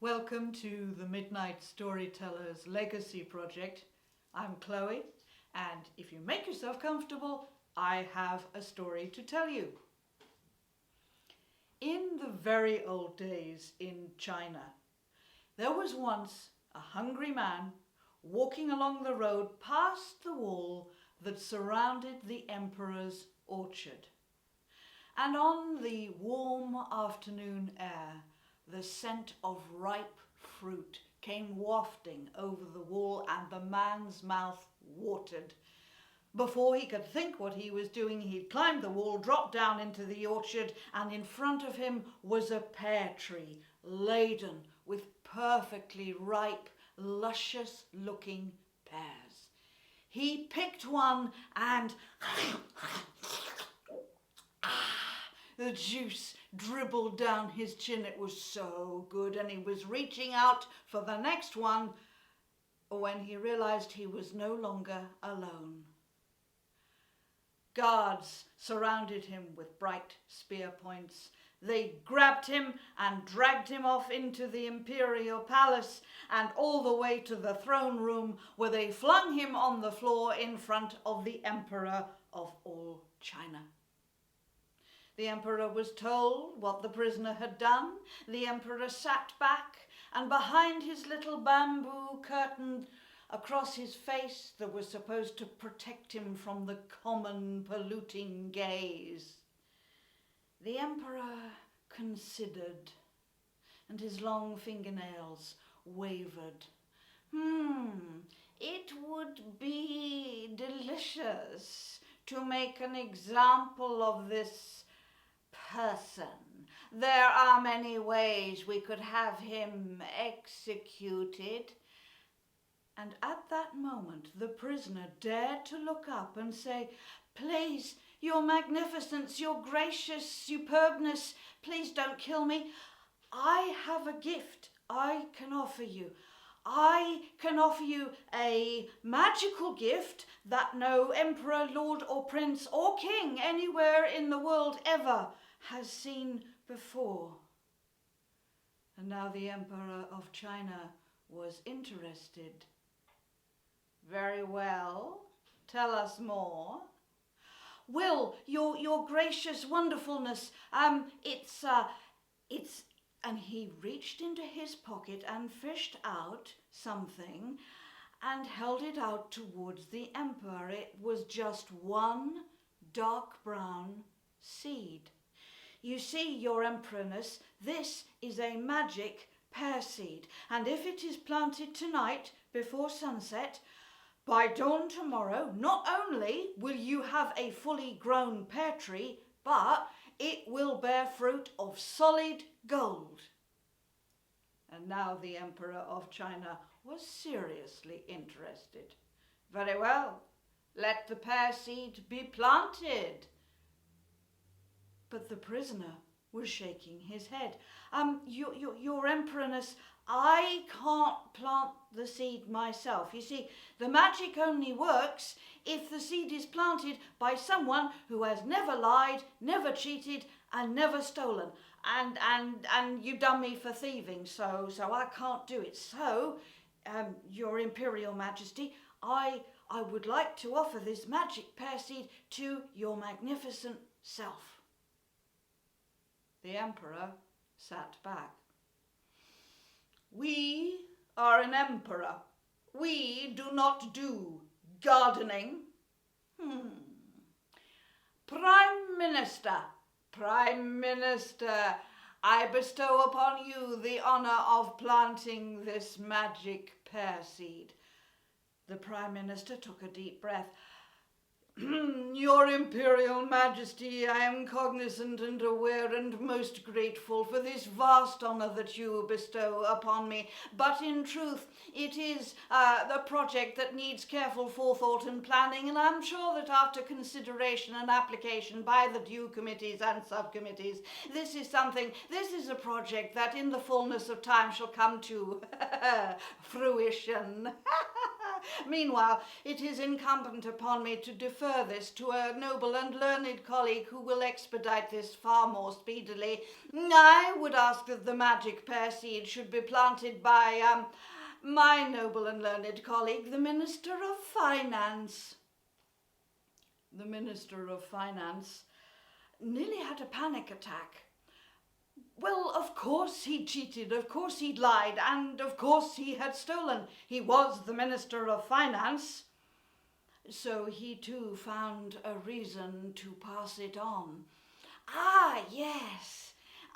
Welcome to the Midnight Storytellers Legacy Project. I'm Chloe, and if you make yourself comfortable, I have a story to tell you. In the very old days in China, there was once a hungry man walking along the road past the wall that surrounded the emperor's orchard. And on the warm afternoon air, the scent of ripe fruit came wafting over the wall, and the man's mouth watered. Before he could think what he was doing, he'd climbed the wall, dropped down into the orchard, and in front of him was a pear tree laden with perfectly ripe, luscious-looking pears. He picked one and the juice dribbled down his chin. It was so good, and he was reaching out for the next one when he realized he was no longer alone. Guards surrounded him with bright spear points. They grabbed him and dragged him off into the imperial palace and all the way to the throne room, where they flung him on the floor in front of the emperor of all China. The emperor was told what the prisoner had done. The emperor sat back, and behind his little bamboo curtain across his face that was supposed to protect him from the common polluting gaze, the emperor considered, and his long fingernails wavered. It would be delicious to make an example of this person. There are many ways we could have him executed. And at that moment, the prisoner dared to look up and say, "Please, your magnificence, your gracious superbness, please don't kill me. I have a gift I can offer you. I can offer you a magical gift that no emperor, lord or prince or king anywhere in the world ever has seen before." And now the emperor of China was interested. "Very well, tell us more." "Well, your gracious wonderfulness, it's, and he reached into his pocket and fished out something and held it out towards the emperor. It was just one dark brown seed. "You see, your emperorness, this is a magic pear seed, and if it is planted tonight before sunset, by dawn tomorrow, not only will you have a fully grown pear tree, but it will bear fruit of solid gold." And now the emperor of China was seriously interested. "Very well, let the pear seed be planted." But the prisoner was shaking his head. Your emperorness, I can't plant the seed myself. You see, the magic only works if the seed is planted by someone who has never lied, never cheated, and never stolen. And you've done me for thieving, so I can't do it. So, your Imperial Majesty, I would like to offer this magic pear seed to your magnificent self. The emperor sat back. "We are an emperor. We do not do gardening." Prime Minister, I bestow upon you the honor of planting this magic pear seed." The Prime Minister took a deep breath. "Your Imperial Majesty, I am cognizant and aware and most grateful for this vast honor that you bestow upon me. But in truth, it is the project that needs careful forethought and planning, and I'm sure that after consideration and application by the due committees and subcommittees, this is a project that in the fullness of time shall come to fruition." Meanwhile, it is incumbent upon me to defer this to a noble and learned colleague who will expedite this far more speedily. I would ask that the magic pear seed should be planted by, my noble and learned colleague, the Minister of Finance. The Minister of Finance nearly had a panic attack. Well, of course he'd cheated, of course he'd lied, and of course he had stolen. He was the Minister of Finance. So he too found a reason to pass it on. Yes.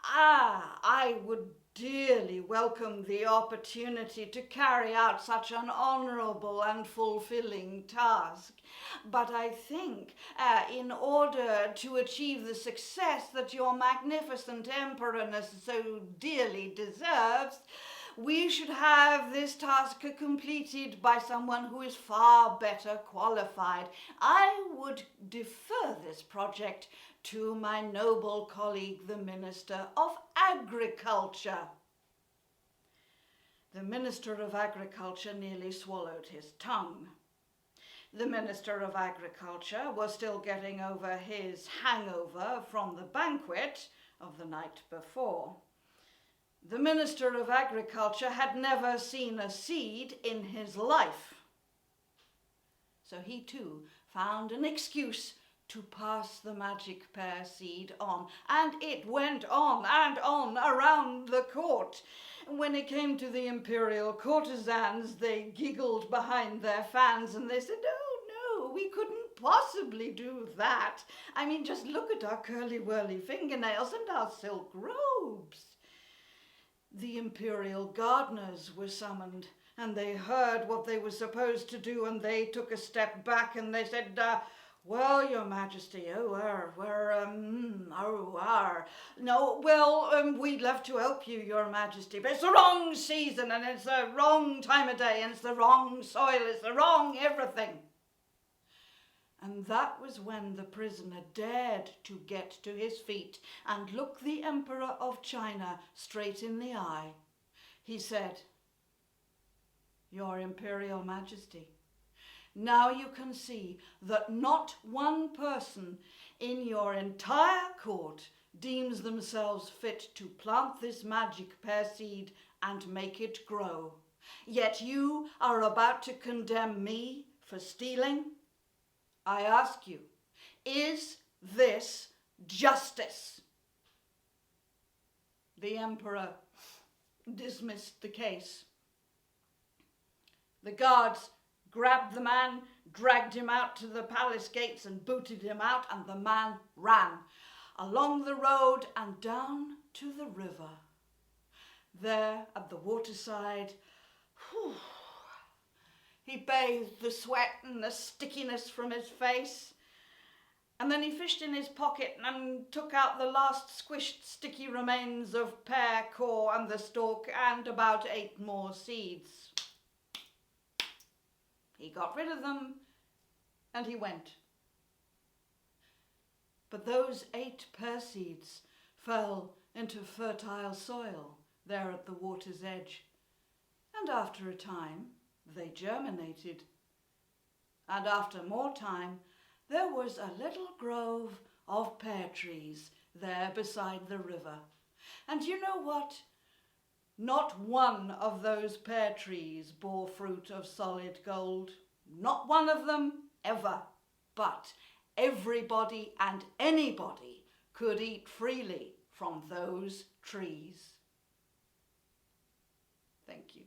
I would dearly welcome the opportunity to carry out such an honourable and fulfilling task. But I think, in order to achieve the success that your magnificent emperorness so dearly deserves, we should have this task completed by someone who is far better qualified. I would defer this project to my noble colleague, the Minister of Agriculture. The Minister of Agriculture nearly swallowed his tongue. The Minister of Agriculture was still getting over his hangover from the banquet of the night before. The Minister of Agriculture had never seen a seed in his life. So he too found an excuse to pass the magic pear seed on, and it went on and on around the court. When it came to the imperial courtesans, they giggled behind their fans and they said, "Oh no, we couldn't possibly do that. I mean, just look at our curly-whirly fingernails and our silk robes." The imperial gardeners were summoned, and they heard what they were supposed to do, and they took a step back and they said, "Well, Your Majesty, we'd love to help you, Your Majesty, but it's the wrong season, and it's the wrong time of day, and it's the wrong soil, it's the wrong everything." And that was when the prisoner dared to get to his feet and look the Emperor of China straight in the eye. He said, "Your Imperial Majesty, now you can see that not one person in your entire court deems themselves fit to plant this magic pear seed and make it grow. Yet you are about to condemn me for stealing. I ask you, is this justice?" The Emperor dismissed the case. The guards grabbed the man, dragged him out to the palace gates and booted him out, and the man ran along the road and down to the river. There at the waterside, he bathed the sweat and the stickiness from his face, and then he fished in his pocket and took out the last squished sticky remains of pear core and the stalk and about 8 more seeds. He got rid of them and he went. But those 8 pear seeds fell into fertile soil there at the water's edge, and after a time they germinated. And after more time, there was a little grove of pear trees there beside the river. And you know what? Not one of those pear trees bore fruit of solid gold. Not one of them, ever. But everybody and anybody could eat freely from those trees. Thank you.